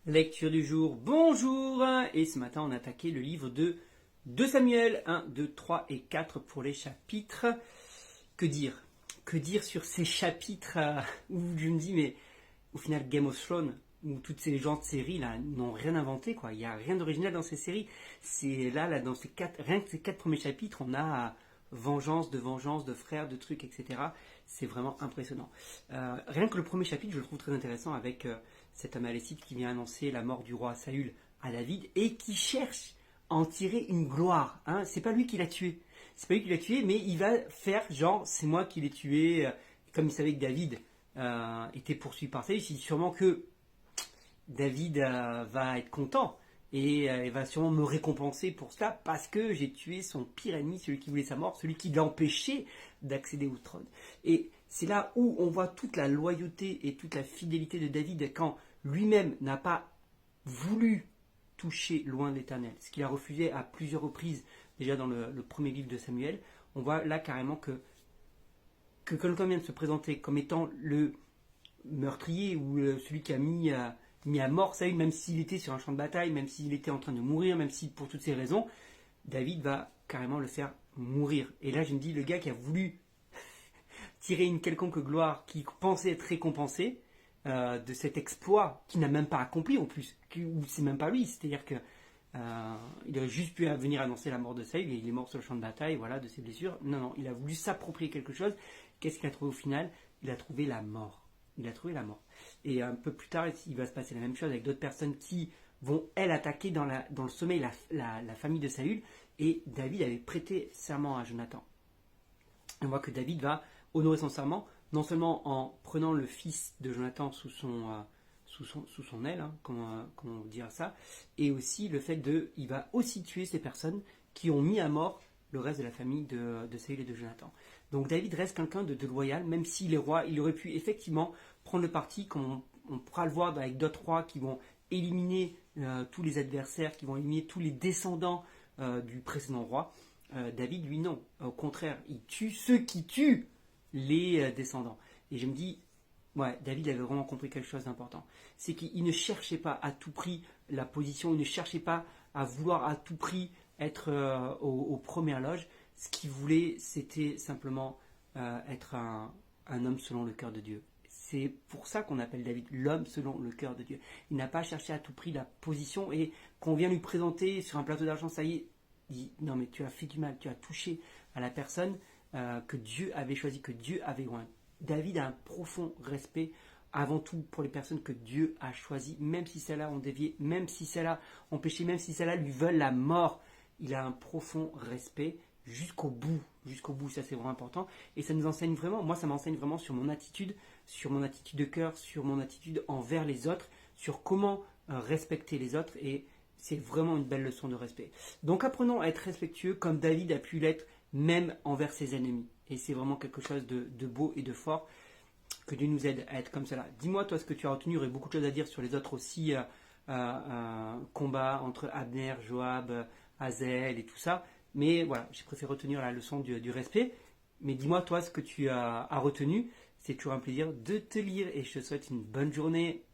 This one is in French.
Lecture du jour, bonjour. Et ce matin, on a attaqué le livre de 2 Samuel, 1, 2, 3 et 4 pour les chapitres. Que dire? Que dire sur ces chapitres où je me dis, mais au final, Game of Thrones, où toutes ces genres de séries là n'ont rien inventé, quoi. Il n'y a rien d'original dans ces séries. C'est là, dans ces rien que ces 4 premiers chapitres, on a vengeance, de frères, de trucs, etc. C'est vraiment impressionnant. Rien que le premier chapitre, je le trouve très intéressant avec cet Amalécite qui vient annoncer la mort du roi Saül à David et qui cherche à en tirer une gloire. Hein. C'est pas lui qui l'a tué. C'est pas lui qui l'a tué, mais il va faire genre c'est moi qui l'ai tué. Comme il savait que David était poursuivi par Saül, il dit sûrement que David va être content et il va sûrement me récompenser pour cela parce que j'ai tué son pire ennemi, celui qui voulait sa mort, celui qui l'empêchait d'accéder au trône. Et c'est là où on voit toute la loyauté et toute la fidélité de David quand lui-même n'a pas voulu toucher loin de l'Éternel, ce qu'il a refusé à plusieurs reprises déjà dans le premier livre de Samuel. On voit là carrément que quelqu'un vient de se présenter comme étant le meurtrier ou celui qui a mis à mort Saül, même s'il était sur un champ de bataille, même s'il était en train de mourir, même si pour toutes ces raisons, David va carrément le faire mourir. Et là, je me dis, le gars qui a voulu tirer une quelconque gloire, qui pensait être récompensé de cet exploit, qui n'a même pas accompli en plus, ou c'est même pas lui, c'est-à-dire que il aurait juste pu venir annoncer la mort de Saül et il est mort sur le champ de bataille, voilà, de ses blessures. Non, non, il a voulu s'approprier quelque chose. Qu'est-ce qu'il a trouvé au final? Il a trouvé la mort. Il a trouvé la mort. Et un peu plus tard, il va se passer la même chose avec d'autres personnes qui vont, elles, attaquer dans le sommeil la famille de Saül. Et David avait prêté serment à Jonathan. On voit que David va honorer son serment, non seulement en prenant le fils de Jonathan sous son aile, hein, comment dire ça, et aussi le fait il va aussi tuer ces personnes qui ont mis à mort le reste de la famille de Saül et de Jonathan. Donc David reste quelqu'un de loyal, même s'il est roi, il aurait pu effectivement prendre le parti, comme on pourra le voir avec d'autres rois qui vont éliminer tous les adversaires, qui vont éliminer tous les descendants du précédent roi. David, lui, non. Au contraire, il tue ceux qui tuent les descendants. Et je me dis, ouais, David avait vraiment compris quelque chose d'important. C'est qu'il ne cherchait pas à tout prix la position, il ne cherchait pas à vouloir à tout prix être aux premières loges. Ce qu'il voulait, c'était simplement être un homme selon le cœur de Dieu. C'est pour ça qu'on appelle David l'homme selon le cœur de Dieu. Il n'a pas cherché à tout prix la position et qu'on vient lui présenter sur un plateau d'argent, ça y est, il dit non mais tu as fait du mal, tu as touché à la personne que Dieu avait choisie, que Dieu avait loin. David a un profond respect avant tout pour les personnes que Dieu a choisies, même si celles-là ont dévié, même si celles-là ont péché, même si celles-là lui veulent la mort. Il a un profond respect jusqu'au bout, ça c'est vraiment important. Et ça nous enseigne vraiment, moi ça m'enseigne vraiment sur mon attitude de cœur, sur mon attitude envers les autres, sur comment respecter les autres et c'est vraiment une belle leçon de respect. Donc apprenons à être respectueux comme David a pu l'être même envers ses ennemis. Et c'est vraiment quelque chose de beau et de fort. Que Dieu nous aide à être comme cela. Dis-moi toi ce que tu as retenu, il y aurait beaucoup de choses à dire sur les autres aussi combats entre Abner, Joab, Hazaël et tout ça. Mais voilà, j'ai préféré retenir la leçon du respect. Mais dis-moi toi ce que tu as retenu. C'est toujours un plaisir de te lire et je te souhaite une bonne journée.